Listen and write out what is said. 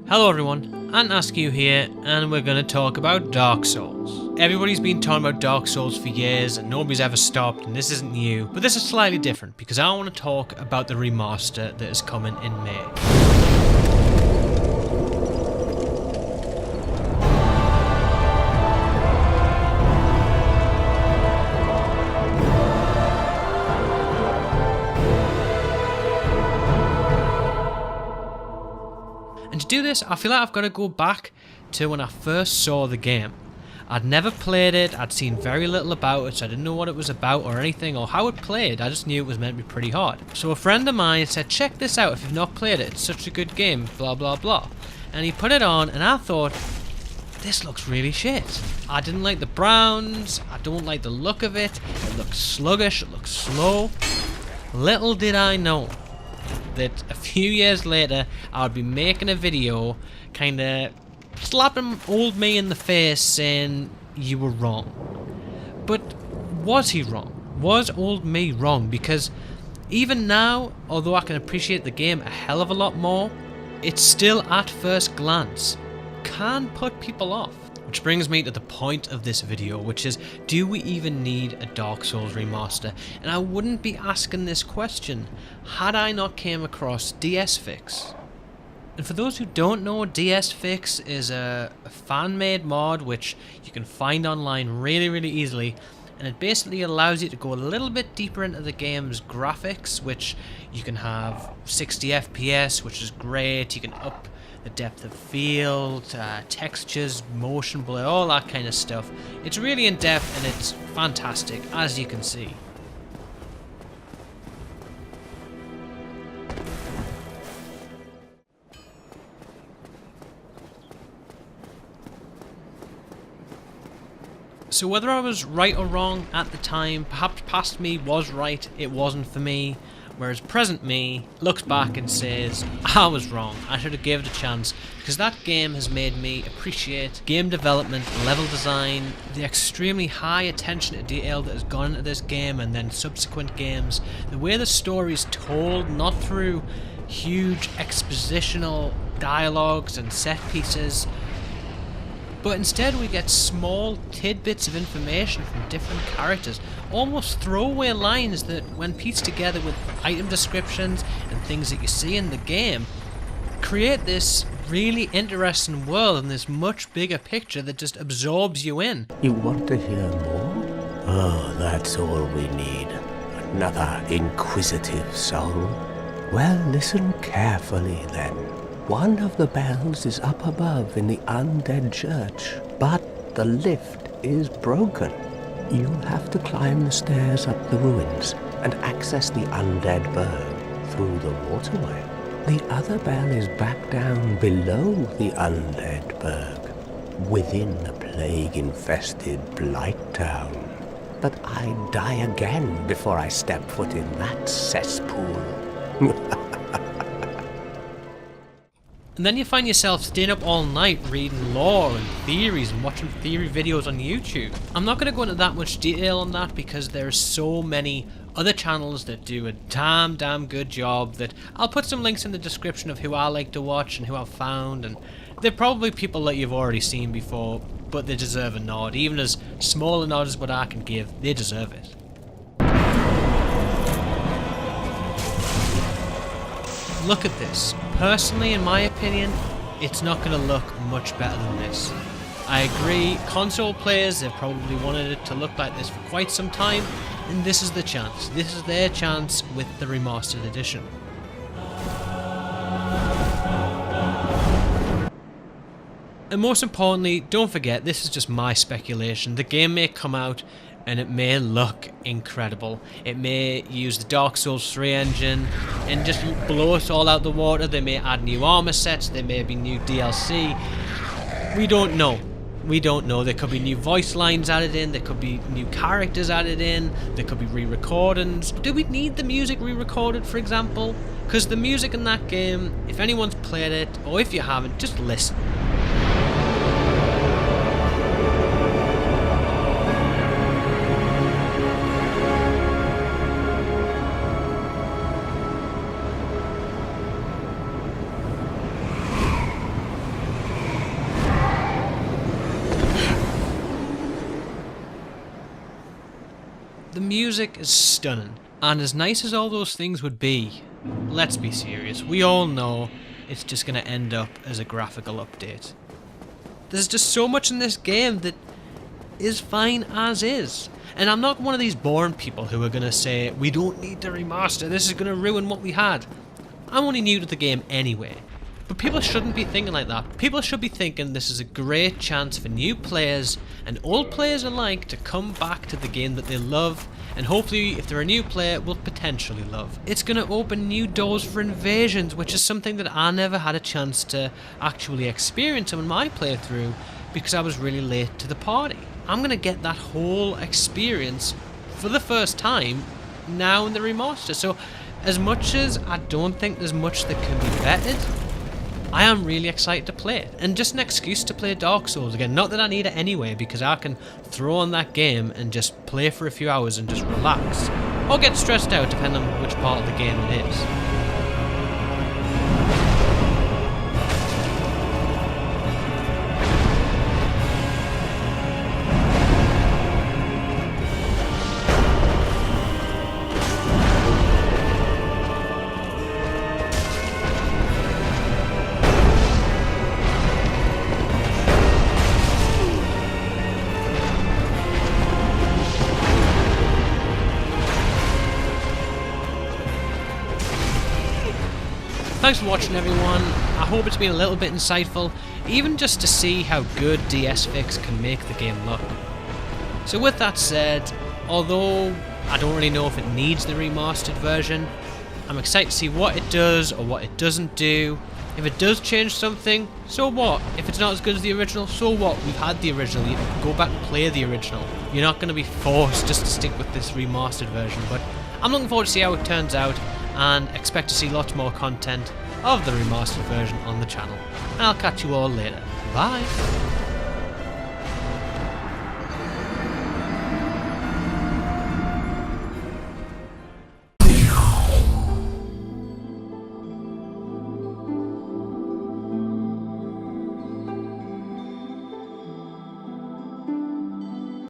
Hello everyone, AntAskew here, and we're going to talk about Dark Souls. Everybody's been talking about Dark Souls for years and nobody's ever stopped, and this isn't new, but this is slightly different because I want to talk about the remaster that is coming in May. And to do this, I feel like I've got to go back to when I first saw the game. I'd never played it, I'd seen very little about it, so I didn't know what it was about or anything or how it played. I just knew it was meant to be pretty hard. So a friend of mine said, check this out if you've not played it, it's such a good game, blah blah blah. And he put it on and I thought, this looks really shit. I didn't like the browns, I don't like the look of it, it looks sluggish, it looks slow. Little did I know that a few years later I would be making a video kinda slapping old me in the face saying you were wrong. But was he wrong? Was old me wrong? Because even now, although I can appreciate the game a hell of a lot more, it still at first glance can put people off. Which brings me to the point of this video, which is, do we even need a Dark Souls remaster? And I wouldn't be asking this question had I not came across DSfix. And for those who don't know, DSfix is a fan-made mod which you can find online really easily, and it basically allows you to go a little bit deeper into the game's graphics, which you can have 60 FPS, which is great. You can up the depth of field, textures, motion blur, all that kind of stuff. It's really in depth and it's fantastic, as you can see. So whether I was right or wrong at the time, perhaps past me was right, it wasn't for me. Whereas present me looks back and says, I was wrong, I should have given it a chance, because that game has made me appreciate game development, level design, the extremely high attention to detail that has gone into this game and then subsequent games, the way the story is told, not through huge expositional dialogues and set pieces, but instead we get small tidbits of information from different characters, almost throwaway lines that, when pieced together with item descriptions and things that you see in the game, create this really interesting world and this much bigger picture that just absorbs you in. You want to hear more? Oh, that's all we need. Another inquisitive soul. Well, listen carefully then. One of the bells is up above in the undead church, but the lift is broken. You'll have to climb the stairs up the ruins and access the undead burg through the waterway. The other bell is back down below the undead burg, within the plague-infested Blight Town. But I'd die again before I step foot in that cesspool. And then you find yourself staying up all night reading lore and theories and watching theory videos on YouTube. I'm not going to go into that much detail on that because there's so many other channels that do a damn good job that I'll put some links in the description of who I like to watch and who I've found, and they're probably people that you've already seen before, but they deserve a nod. Even as small a nod as what I can give, they deserve it. Look at this. Personally, in my opinion, it's not going to look much better than this. I agree, console players have probably wanted it to look like this for quite some time, and this is the chance. This is their chance with the remastered edition. And most importantly, don't forget, this is just my speculation. The game may come out and it may look incredible. It may use the Dark Souls 3 engine and just blow it all out the water. They may add new armor sets, there may be new DLC. We don't know. We don't know. There could be new voice lines added in, there could be new characters added in, there could be re-recordings. Do we need the music re-recorded, for example? Because the music in that game, if anyone's played it, or if you haven't, just listen. The music is stunning, and as nice as all those things would be, let's be serious, we all know it's just going to end up as a graphical update. There's just so much in this game that is fine as is. And I'm not one of these boring people who are going to say, we don't need to remaster, this is going to ruin what we had. I'm only new to the game anyway. But people shouldn't be thinking like that. People should be thinking this is a great chance for new players and old players alike to come back to the game that they love, and hopefully if they're a new player will potentially love. It's going to open new doors for invasions, which is something that I never had a chance to actually experience in my playthrough because I was really late to the party. I'm going to get that whole experience for the first time now in the remaster. So as much as I don't think there's much that can be bettered, I am really excited to play it, and just an excuse to play Dark Souls again. Not that I need it anyway, because I can throw on that game and just play for a few hours and just relax, or get stressed out depending on which part of the game it is. Thanks for watching, everyone. I hope it's been a little bit insightful, even just to see how good DSfix can make the game look. So with that said, although I don't really know if it needs the remastered version, I'm excited to see what it does or what it doesn't do. If it does change something, so what? If it's not as good as the original, so what? We've had the original, you can go back and play the original. You're not going to be forced just to stick with this remastered version, but I'm looking forward to see how it turns out, and expect to see lots more content of the remastered version on the channel. And I'll catch you all later. Bye!